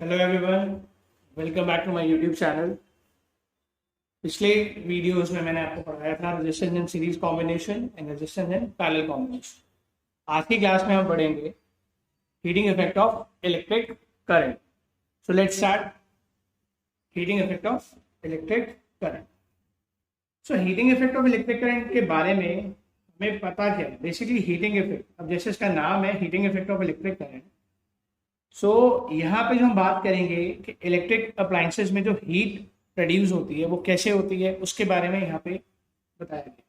Hello everyone, welcome back to my YouTube channel. पिछले videos में मैंने आपको पढ़ाया था resistance in series combination and resistance in parallel combination. आज की क्लास में हम पढ़ेंगे heating effect of electric current. So let's start. Heating effect of electric current. So heating effect of electric current के बारे में हमें पता क्या है। बेसिकली हीटिंग इफेक्ट, अब जैसे इसका नाम है heating effect of electric current, so यहाँ पे जो हम बात करेंगे कि इलेक्ट्रिक अप्लायंसेस में जो हीट प्रोड्यूस होती है वो कैसे होती है, उसके बारे में यहाँ पे बताया गया।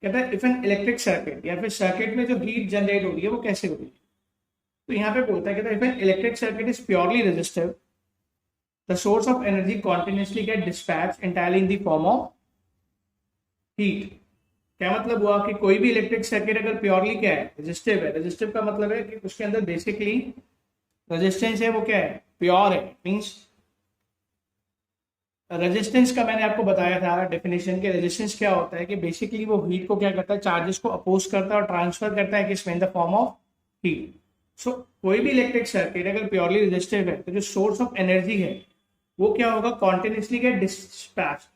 कहता है इफ एन इलेक्ट्रिक सर्किट, या फिर सर्किट में जो हीट जनरेट होती है वो कैसे होती है। तो यहाँ पे बोलता है, कहता है if an electric circuit is purely resistive, the source of energy continuously get dispatch entirely in the form of heat. क्या मतलब हुआ कि कोई भी इलेक्ट्रिक सर्किट अगर प्योरली क्या है, रेजिस्टिव है। रेजिस्टिव का मतलब है कि उसके अंदर बेसिकली रेजिस्टेंस है वो क्या है, प्योर है। मींस रेजिस्टेंस का मैंने आपको बताया था डेफिनेशन के। रेजिस्टेंस क्या होता है कि बेसिकली वो हीट को क्या करता है, चार्जेस को अपोज करता है और ट्रांसफर करता है किसमें, in the form of heat. So कोई भी इलेक्ट्रिक सर्किट अगर प्योरली रेजिस्टिव है तो जो सोर्स ऑफ एनर्जी है वो क्या होगा, continuously get dispatch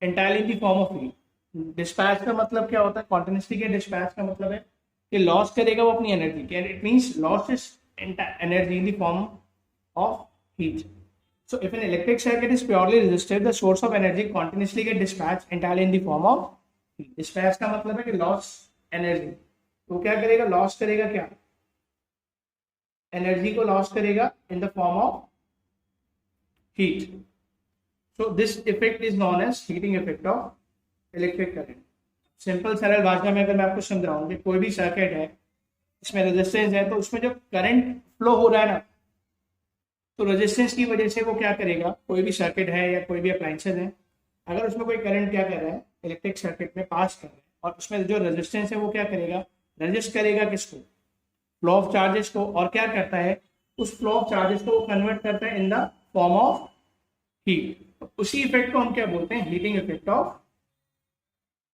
entirely in the form of heat. Dispatch का मतलब क्या होता है, कॉन्टिन्यूसली गेट डिस्पैच का मतलब है कि लॉस करेगा वो अपनी energy. It means loss is energy in the form of heat. So if an electric circuit is purely resistive, the source of energy continuously get dispatched entirely in the form of heat. Dispatch का मतलब है कि loss energy। तो क्या करेगा, loss करेगा क्या, energy को लॉस करेगा in the form of heat. So this effect is known as heating effect of electric current. Simple सरल भाषा में अगर मैं आपको समझाऊं कि कोई भी सर्किट है, इसमें रेजिस्टेंस है, तो उसमें जो करंट फ्लो हो रहा है ना, तो रेजिस्टेंस की वजह से वो क्या करेगा, कोई भी सर्किट है या कोई भी अप्लायंसेस है, अगर उसमें कोई करंट क्या कर रहा है, इलेक्ट्रिक सर्किट में पास कर रहा है, और उसमें जो रेजिस्टेंस है वो क्या करेगा, रेजिस्ट करेगा किसको, फ्लो ऑफ चार्जेस को। और क्या करता है, उस फ्लो ऑफ चार्जेस को वो कन्वर्ट करता है इन द फॉर्म ऑफ हीट। उसी इफेक्ट को हम क्या बोलते हैं, heating effect of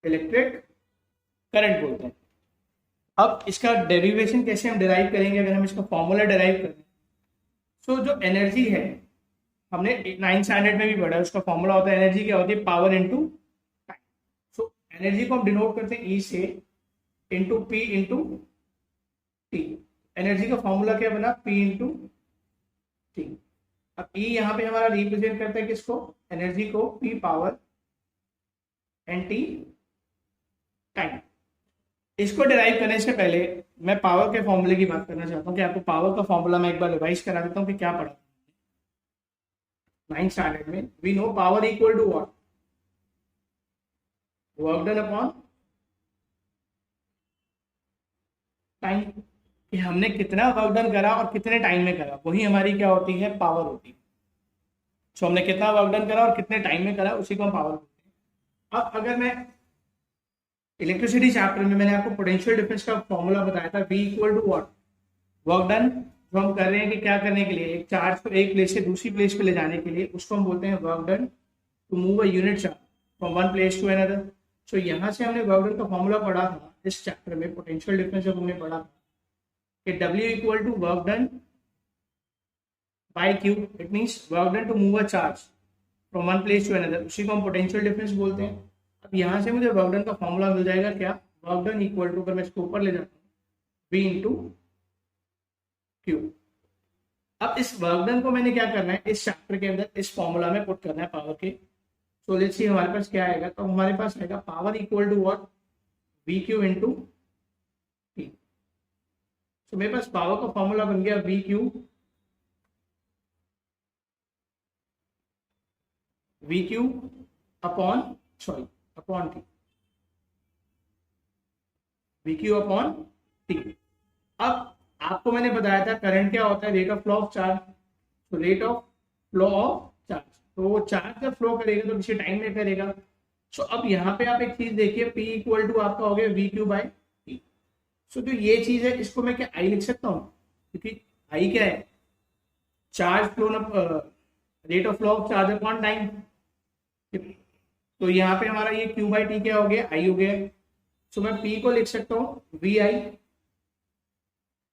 electric current बोलते हैं। अब इसका डेरिवेशन कैसे हम डिराइव करेंगे, अगर हम इसका फॉर्मूला डिराइव करें। सो जो एनर्जी है, हमने 9th स्टैंडर्ड में भी पढ़ा है, उसका फॉर्मूला होता है, एनर्जी क्या होती है, power into time. So energy को हम डिनोट करते हैं ई से, into P into T. Energy का फॉर्मूला क्या बना, पी इनटू टी। अब ई यहाँ पे हमारा रिप्रेजेंट करता है किसको, एनर्जी को, P power and T time. इसको डिराइव करने से पहले मैं पावर के फॉर्मूले की बात करना चाहता हूँ कि आपको पावर का फॉर्मूला मैं एक बार रिवाइज करा देता हूँ कि क्या पढ़ा 9th स्टैंडर्ड में। We know power equal to what, work done upon time, कि हमने कितना वर्क डन करा और कितने टाइम में करा, वही हमारी क्या होती है, पावर होती है। सो हमने कितना वर्क डन करा और कितने टाइम में करा, उसी को हम पावर बोलते हैं। अब अगर मैं इलेक्ट्रिसिटी चैप्टर में मैंने आपको पोटेंशियल डिफरेंस का फॉर्मूला बताया था, V equal to what, work done जो हम कर रहे हैं कि क्या करने के लिए, एक चार्ज को एक प्लेस से दूसरी प्लेस पे ले जाने के लिए, उसको हम बोलते हैं work done to move a unit charge from one place to another. So यहाँ से हमने वर्क डन का फॉर्मूला पढ़ा था इस चैप्टर में, पोटेंशियल डिफरेंस जब हमने पढ़ा था कि W equal to work done by Q। It means work done to move a charge from one place to another, उसी को हम पोटेंशियल डिफरेंस बोलते हैं। अब यहाँ से मुझे वर्क डन का फॉर्मूला मिल जाएगा क्या, वर्क डन इक्वल टू, अगर मैं इसको ऊपर ले जाता हूँ, V इंटू क्यू। अब इस वर्क डन को मैंने क्या करना है, इस चैप्टर के अंदर इस फॉर्मूला में पुट करना है पावर के। सो लेट्स सी हमारे पास क्या आएगा, तो हमारे पास आएगा power equal to what, V q into t. So मेरे पास पावर का फॉर्मूला बन गया V q upon t, V q upon t. अब आपको मैंने बताया था करंट क्या होता है, rate of flow of charge. तो rate of flow of charge, तो वो चार्ज जब फ्लो करेगा तो किसी टाइम में करेगा। सो अब यहाँ पे आप एक चीज देखिए, P इक्वल टू आपका हो गया V क्यू बाई टी। सो जो ये चीज है, इसको मैं क्या I लिख सकता हूँ, क्योंकि I क्या है, charge flow, rate of flow of charge upon time. तो यहाँ पे हमारा ये Q बाई टी क्या हो गया, I हो गया। सो मैं P को लिख सकता हूँ VI।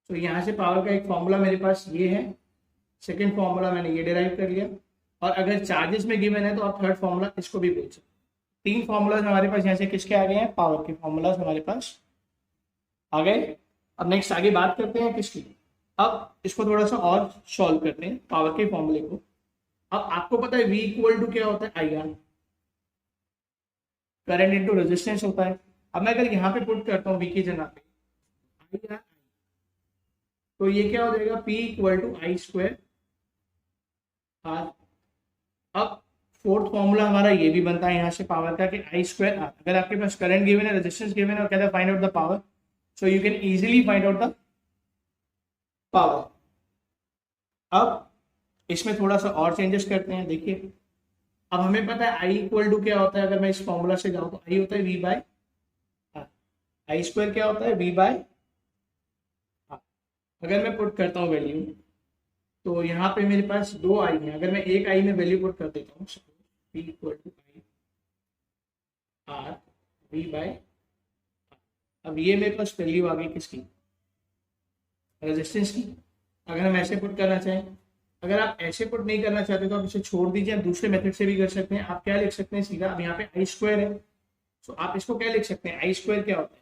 तो यहाँ से पावर का एक फॉर्मूला मेरे पास ये है, सेकेंड फॉर्मूला मैंने ये डिराइव कर लिया, और अगर चार्जेस में गिवन है तो आप थर्ड फॉर्मूला इसको भी बोल सकते हैं। 3 फॉर्मूलाज हमारे पास यहाँ से किसके आ गए हैं, पावर के फॉर्मूलाज हमारे पास आ गए। अब नेक्स्ट आगे बात करते हैं किसकी, अब इसको थोड़ा सा और सॉल्व करते हैं पावर के फॉर्मूले को। अब आपको पता है V इक्वल टू क्या होता है, I are, current into resistance होता है। अब मैं अगर यहाँ पे पुट करता हूँ V की जगह पे आई आर, तो ये क्या हो जाएगा, P equal to I square R. अब फोर्थ फॉर्मूला हमारा ये भी बनता है यहाँ से पावर का कि आई स्क्वायर आर। अगर आपके पास करंट गिवन है, रेजिस्टेंस गिवन है और कहता है find out the power, so you can easily find out the power. अब इसमें थोड़ा सा और चेंजेस करते हैं। देखिए अब हमें पता है आई इक्वल टू क्या होता है, अगर मैं इस फॉर्मूला से जाऊं तो आई होता है V by R, I square क्या होता है V बाय आर। अगर मैं पुट करता हूँ वैल्यू, तो यहाँ पे मेरे पास 2 आई है, अगर मैं एक आई में वैल्यू पुट कर देता हूँ P equal to I R V by, अब ये मेरे पास वैल्यू आ गई किसकी, रेजिस्टेंस की। अगर हम ऐसे पुट करना चाहें, अगर आप ऐसे पुट नहीं करना चाहते तो आप इसे छोड़ दीजिए, आप दूसरे मेथड से भी कर सकते हैं। आप क्या लिख सकते हैं सीधा, अब यहाँ पे आई स्क्वायर है, तो आप इसको क्या लिख सकते हैं, आई स्क्वायर क्या होता है,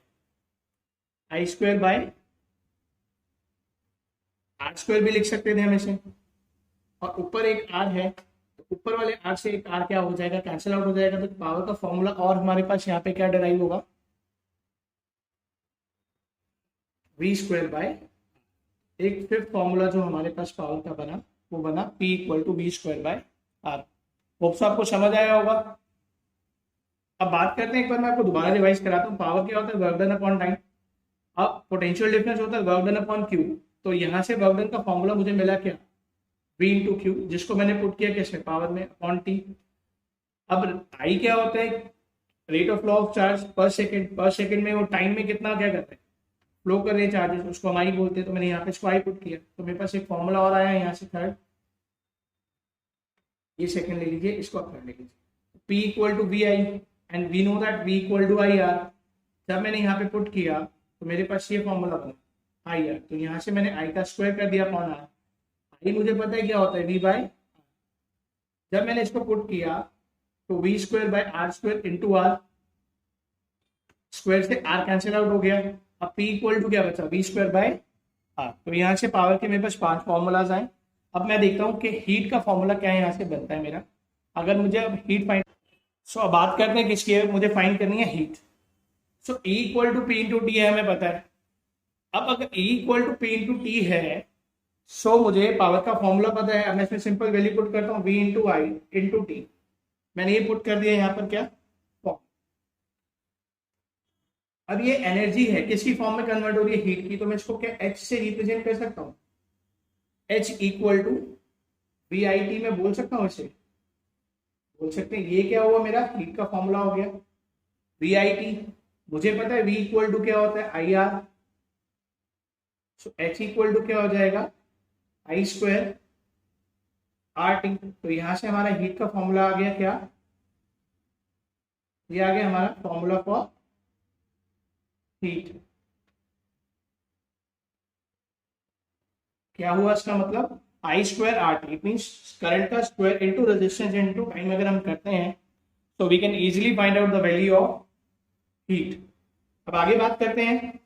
आई स्क्वायर बाय आर स्क्वायर भी लिख सकते थे हम इसे, और ऊपर एक आर है तो ऊपर वाले आर से एक आर क्या हो जाएगा, कैंसिल आउट हो जाएगा। तो पावर का फॉर्मूला और हमारे पास यहाँ पे क्या डिराइव होगा, V स्क्वायर बाय, एक फिफ्थ फॉर्मूला जो हमारे पास पावर का बना वो बना P equal to V square by R. Hopes आपको समझ आया होगा। अब बात करते हैं, एक बार मैं आपको दोबारा रिवाइज कराता हूँ। पावर क्या होता है, वर्क डन अपॉन टाइम। अब पोटेंशियल डिफरेंस होता है वर्क डन अपॉन क्यू। तो यहाँ से वर्क डन का फॉर्मूला मुझे मिला क्या, V इंटू क्यू, जिसको मैंने पुट किया किसमें, पावर में, अपॉन टी। अब आई क्या होता है, rate of flow of charge पर सेकेंड। पर सेकेंड में वो टाइम में कितना क्या करता है, फ्लो कर रहे चार्जेस, उसको हम आई बोलते हैं। तो मैंने यहाँ पे इसको आई पुट किया, तो मेरे पास एक फॉर्मूला और आया यहाँ से थर्ड, ये सेकंड ले लीजिए, इसको आप थर्ड ले लीजिए। P equal to V I and we know that V equal to I R. जब मैंने यहाँ पे पुट किया तो मेरे पास ये फॉर्मूला बना आई आर, तो यहाँ से मैंने आई का स्क्वायर कर दिया अपॉन आर। आई मुझे पता है क्या होता है, V बाय। जब मैंने इसको पुट किया तो V square by R square into R, square से आर कैंसिल आउट हो गया। अब P इक्वल टू क्या बचा, V स्क्वायर बाय आर। तो यहाँ से पावर के मेरे पास 5 फॉर्मूलाज आए। अब मैं देखता हूँ कि हीट का फॉर्मूला क्या है यहाँ से बनता है मेरा। अगर मुझे अब हीट फाइंड, सो अब बात करते हैं किसकी है, मुझे फाइंड करनी है heat. So E equal to P into T है, हमें पता है। अब अगर E equal to P into T है, सो मुझे पावर का फॉर्मूला पता है। अब मैं इसमें सिंपल वैल्यू पुट करता हूँ, V इंटू आई इंटू टी। मैंने ये पुट कर दिया यहाँ पर क्या, अब ये एनर्जी है, किसकी फॉर्म में कन्वर्ट हो रही है, हीट की। तो मैं इसको क्या H से रिप्रेजेंट कर सकता हूँ, H equal to V I T में बोल सकता हूँ, इसे बोल सकते हैं। ये क्या हुआ, मेरा हीट का फॉर्मूला हो गया वी आई टी। मुझे पता है V इक्वल टू क्या होता है, I R. So H equal to क्या हो जाएगा, आई स्क्वायर आर टी। तो यहां से हमारा हीट का फॉर्मूला आ गया क्या, ये आ गया हमारा फॉर्मूला फॉर हीट। क्या हुआ इसका मतलब, I square R t, means current का square into resistance into time. अगर हम करते हैं तो we can easily find out the value of heat. अब आगे बात करते हैं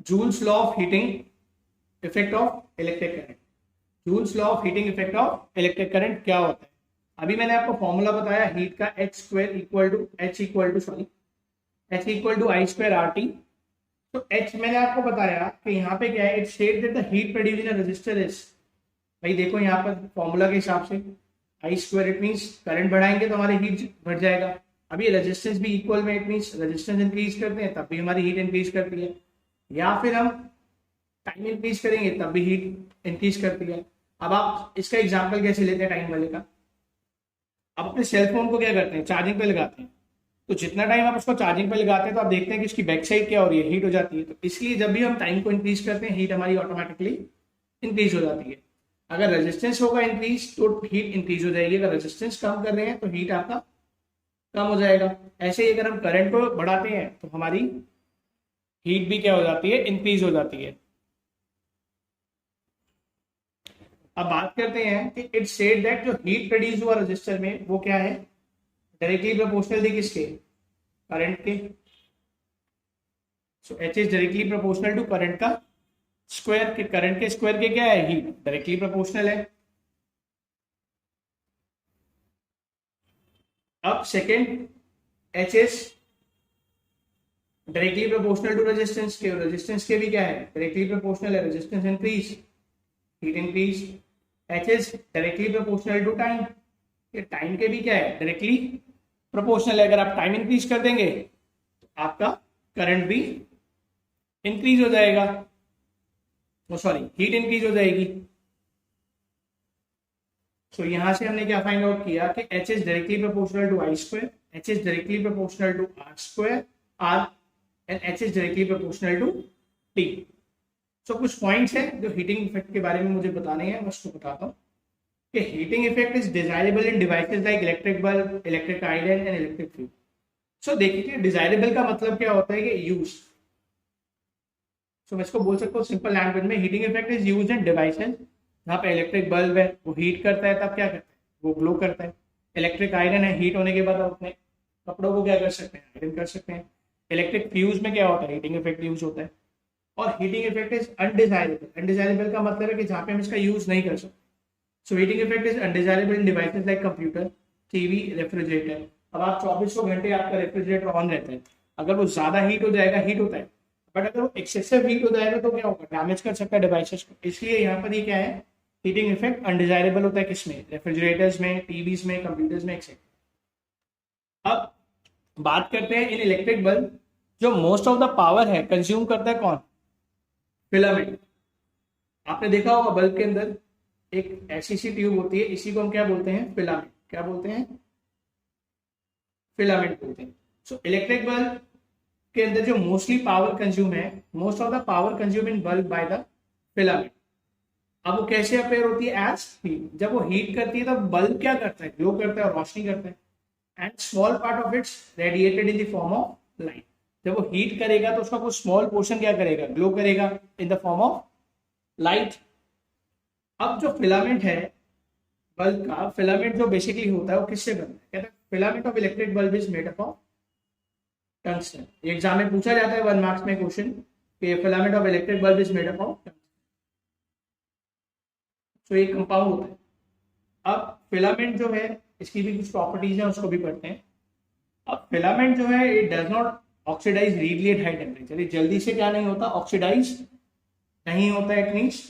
Joule's law of heating effect of electric current. Joule's law of heating effect of electric current क्या होता है। अभी मैंने आपको फॉर्मूला बताया हीट का, H square equal to H equal to I square R T. तो H मैंने आपको बताया कि यहाँ पे क्या है, it state that the heat produced in a resistor is, भाई देखो यहाँ पर फॉर्मूला के हिसाब से I square, it means current बढ़ाएंगे तो हमारी हीट बढ़ जाएगा। अब ये रेजिस्टेंस भी इक्वल में, इट मींस रेजिस्टेंस इंक्रीज करते हैं तब भी हमारी हीट इंक्रीज करती है, या फिर हम टाइम इंक्रीज करेंगे तब भी हीट इंक्रीज करती है। अब आप इसका एग्जाम्पल कैसे लेते हैं टाइम वाले का, आप अपने सेल फोन को क्या करते हैं, चार्जिंग पे लगाते हैं। तो जितना टाइम आप उसको चार्जिंग पे लगाते हैं तो आप देखते हैं कि उसकी बैक साइड क्या हो रही है, हीट हो जाती है। तो इसलिए जब भी हम टाइम को इंक्रीज करते हैं हीट हमारी ऑटोमेटिकली इंक्रीज हो जाती है। अगर रेजिस्टेंस होगा इंक्रीज तो हीट इंक्रीज हो जाएगी, अगर रेजिस्टेंस कम कर रहे हैं तो हीट आपका कम हो जाएगा। ऐसे ही अगर हम करंट को बढ़ाते हैं तो हमारी हीट भी क्या हो जाती है, इंक्रीज हो जाती है। अब बात करते हैं कि इट सेड दैट जो हीट प्रोड्यूस हुआ रजिस्टर में वो क्या है, डायरेक्टली प्रोपोर्शनल थी किसके, करंट के। So H is directly proportional to current का स्क्वायर, के करंट के स्क्वायर के क्या है, हीट, डायरेक्टली प्रोपोर्शनल है। अब second, H is directly proportional to resistance के, रेजिस्टेंस के भी क्या है, डायरेक्टली प्रोपोर्शनल है, resistance increase, heat increase. H is directly proportional to time, ये टाइम के भी क्या है, डायरेक्टली प्रोपोर्शनल है। अगर आप टाइम इंक्रीज कर देंगे तो आपका करंट भी इंक्रीज हो जाएगा, सॉरी हीट इंक्रीज हो जाएगी। तो यहां से हमने क्या फाइंड आउट किया कि H is directly proportional to I square, H is directly proportional to R square R and H is directly proportional to T. So कुछ पॉइंट्स हैं जो हीटिंग इफेक्ट के बारे में मुझे बताने हैं, मैं उसको बताता हूँ कि heating effect is desirable in devices like electric bulb, electric iron and electric fuse. So देखिए डिजायरेबल का मतलब क्या होता है कि यूज। सो मैं इसको बोल सकता हूँ सिंपल लैंग्वेज में, heating effect is use in devices जहाँ पे इलेक्ट्रिक बल्ब है वो हीट करता है, तब क्या करता है, वो ग्लो करता है। इलेक्ट्रिक आयरन है, हीट होने के बाद आप अपने कपड़ों को क्या कर सकते हैं, आयरन कर सकते हैं। इलेक्ट्रिक फ्यूज में क्या होता है, हीटिंग इफेक्ट यूज होता है। और heating effect is undesirable, undesirable का मतलब है कि जहाँ पे हम इसका यूज नहीं कर सकते। So heating effect is undesirable in devices like computer, TV, refrigerator. अब आप 24 घंटे आपका रेफ्रिजरेटर ऑन रहता है, अगर वो ज्यादा हीट हो जाएगा, हीट होता है, बट अगर वो एक्सेसिव हीट हो जाएगा तो क्या होगा, डैमेज कर सकता है डिवाइसेस को। इसलिए यहाँ पर ये क्या है, हीटिंग इफेक्ट अनडिजायरेबल होता है किसमें, रेफ्रिजरेटर्स में, टीवीज में, कंप्यूटर्स में, एक्सेट्रा। अब बात करते हैं इन इलेक्ट्रिक बल्ब, जो मोस्ट ऑफ द पावर है कंज्यूम करता है कौन, फिलामेंट। आपने देखा होगा बल्ब के अंदर एक ऐसी सी ट्यूब होती है, इसी को हम क्या बोलते हैं, फिलामेंट। क्या बोलते हैं, फिलामेंट बोलते हैं। सो इलेक्ट्रिक बल्ब के अंदर जो मोस्टली पावर कंज्यूम है, most of the power consume in bulb by the filament. अब वो कैसे अपेयर होती है, एज हीट। जब वो हीट करती है तब बल्ब क्या करता है, ग्लो करता है और रोशनी करता है। And small part of its radiated in the form of light. जब वो हीट करेगा तो उसका कुछ स्मॉल पोर्शन क्या करेगा, ग्लो करेगा इन द फॉर्म ऑफ लाइट। अब जो फिलामेंट है बल्ब का, फिलामेंट जो बेसिकली होता है वो किससे बनता है, कहते हैं filament of electric bulb is made up of tungsten. Exam में पूछा जाता है 1 मार्क्स में क्वेश्चन कि filament of electric bulb is made up of tungsten. तो एक कंपाउंड होता है। अब फिलामेंट जो है इसकी भी कुछ प्रॉपर्टीज है, उसको भी पढ़ते हैं। अब फिलामेंट जो है it does not oxidise readily at high temperature. ये जल्दी से क्या नहीं होता, ऑक्सीडाइज नहीं होता, इट मीन्स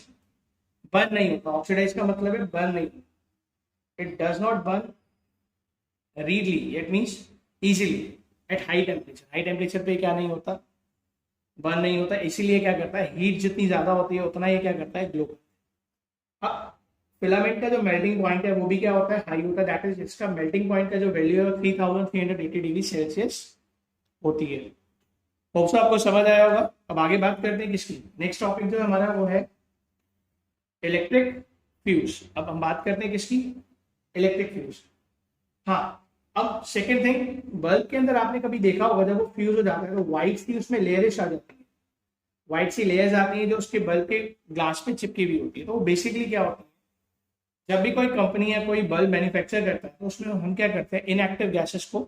बर्न नहीं होता। ऑक्सीडाइज का मतलब है बर्न नहीं, it does not burn readily, it means easily eight high temperature. High temperature पे क्या नहीं होता, बर्न नहीं होता। इसीलिए क्या करता है, हीट जितनी ज्यादा होती है उतना ये क्या करता है, ग्लो। अब फिलामेंट का जो मेल्टिंग पॉइंट है वो भी क्या होता है, हाई होता है। दैट इज इसका मेल्टिंग पॉइंट का जो वैल्यू है 3380 डिग्री सेल्सियस होती है। होप सो आपको समझ आया होगा। अब आगे बात करते हैं किसकी, नेक्स्ट टॉपिक जो हमारा वो है इलेक्ट्रिक फ्यूज। अब हम बात करते हैं किसकी, इलेक्ट्रिक फ्यूज। हाँ, अब सेकेंड थिंग, बल्ब के अंदर आपने कभी देखा होगा जब वो फ्यूज हो जाता है तो व्हाइट सी उसमें लेयर्स आ जाती है, व्हाइट सी लेयर्स आती है जो उसके बल्ब के ग्लास पे चिपकी हुई होती है। तो वो बेसिकली क्या होता है, जब भी कोई कंपनी या कोई बल्ब मैन्युफैक्चर करता है तो उसमें हम क्या करते हैं, इनएक्टिव गैसेस को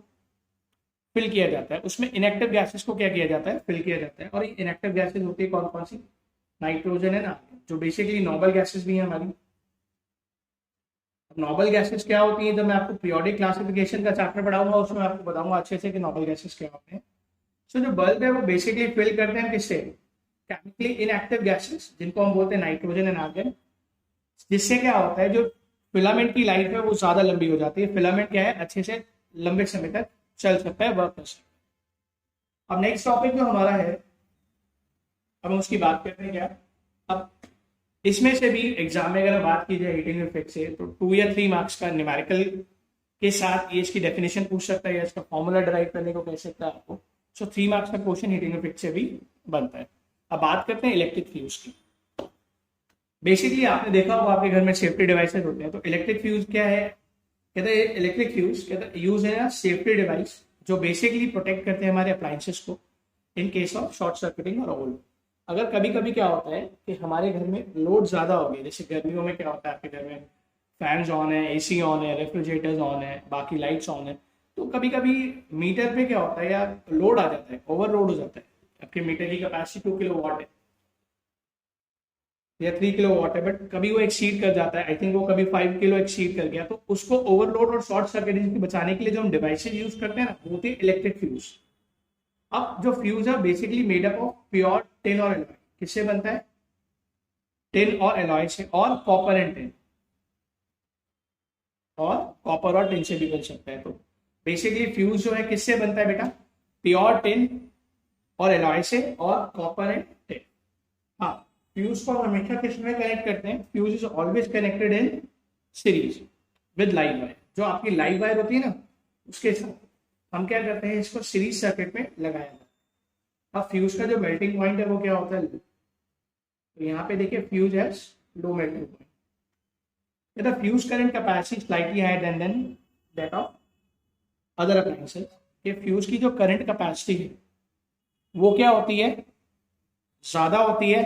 फिल किया जाता है। उसमें इनएक्टिव गैसेस को क्या किया जाता है, फिल किया जाता है। और ये इनएक्टिव गैसेस होती है कौन कौन सी, नाइट्रोजन है ना, जो बेसिकली नोबल गैसेस भी है हमारी। नोबल गैसेस क्या होती है, जब मैं आपको पीरियोडिक क्लासिफिकेशन का चैप्टर पढ़ाऊंगा उसमें आपको बताऊंगा अच्छे से कि नोबल गैसेस क्या होते हैं। सो जो बल्ब है वो बेसिकली फिल करते हैं किससे, केमिकली इनएक्टिव गैसेस, जिनको हम बोलते हैं नाइट्रोजन एंड आर्गन। जिससे क्या होता है, जो फिलामेंट की लाइफ है वो ज्यादा लंबी हो जाती है। फिलामेंट क्या है, अच्छे से लंबे समय तक चल सकता है, वर्क कर सकता है। अब नेक्स्ट टॉपिक जो हमारा है, अब हम उसकी बात करते हैं क्या। अब इसमें से भी एग्जाम में अगर बात की जाए हीटिंग इफेक्ट से, तो 2 या 3 मार्क्स का न्यूमेरिकल के साथ ये इसकी डेफिनेशन पूछ सकता है या इसका फॉर्मूला ड्राइव करने को कह सकता है आपको। सो 3 मार्क्स का क्वेश्चन हीटिंग इफेक्ट से भी बनता है। अब बात करते हैं इलेक्ट्रिक फ्यूज की। बेसिकली आपने देखा होगा आपके घर में सेफ्टी डिवाइसेस होते हैं, तो इलेक्ट्रिक फ्यूज क्या है, कहते हैं इलेक्ट्रिक फ्यूज कहते हैं यूज है सेफ्टी डिवाइस जो बेसिकली प्रोटेक्ट करते हैं हमारे अप्लायंसेस को in case of short circuiting और ओवरलोड। अगर कभी कभी क्या होता है कि हमारे घर में लोड ज़्यादा हो गया, जैसे गर्मियों में क्या होता है आपके घर में फैंस ऑन है, एसी ऑन है, रेफ्रिजरेटर्स ऑन है, बाकी लाइट्स ऑन है, तो कभी कभी मीटर पे क्या होता है या लोड आ जाता है, ओवरलोड हो जाता है। आपके मीटर की कैपेसिटी 2 किलो वाट है या 3 किलो वाट है, बट कभी वो एक्सीड कर जाता है, आई थिंक वो कभी 5 किलो एक्सीड कर गया, तो उसको ओवरलोड और शॉर्ट सर्किट से बचाने के लिए जो हम डिवाइसेज यूज करते हैं ना, वो होती है इलेक्ट्रिक फ्यूज। अब जो फ्यूज है basically made up of pure tin और एलॉय। किससे बनता है? टिन और एलॉय से, और कॉपर एंड टिन, और कॉपर और टिन से भी बन सकता है। तो बेसिकली फ्यूज जो है किससे बनता है बेटा? प्योर टिन और एलॉय से, और कॉपर एंड टिन। हाँ, फ्यूज को हम हमेशा किस में कनेक्ट करते हैं? Fuse is always connected in series with live wire. जो आपकी लाइव वायर होती है ना, उसके साथ हम क्या करते हैं, इसको सीरीज सर्किट में लगाया जाता है। अब फ्यूज का जो मेल्टिंग पॉइंट है वो क्या होता है? तो यहाँ पे देखिए fuse has low melting point. The fuse current capacity slightly higher than that of other appliances। ये फ्यूज की जो करंट कैपेसिटी है वो क्या होती है? ज्यादा होती है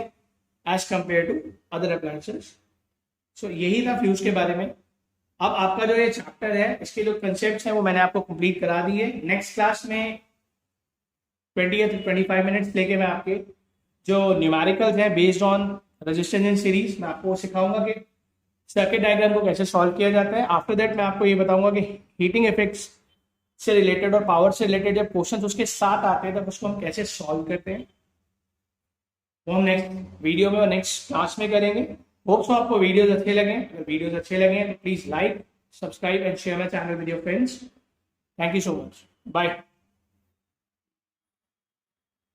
as compare to other appliances. So यही था फ्यूज के बारे में। अब आपका जो ये चैप्टर है, इसके जो कंसेप्ट है वो मैंने आपको कंप्लीट करा दिए। नेक्स्ट क्लास में 20 या 25 मिनट्स लेके मैं आपके जो न्यूमेरिकल्स हैं based on resistance in series, मैं आपको सिखाऊंगा कि सर्किट डायग्राम को कैसे सॉल्व किया जाता है। आफ्टर दैट मैं आपको ये बताऊंगा कि हीटिंग इफेक्ट्स से रिलेटेड और पावर से रिलेटेड जब क्वेश्चंस उसके साथ आते हैं तब उसको हम कैसे सॉल्व करते हैं, वो हम नेक्स्ट वीडियो में और नेक्स्ट क्लास में करेंगे। होप सो आपको वीडियोस अच्छे लगे। अगर वीडियोस अच्छे लगे तो please like, subscribe and share my channel with your friends. Thank you so much, bye.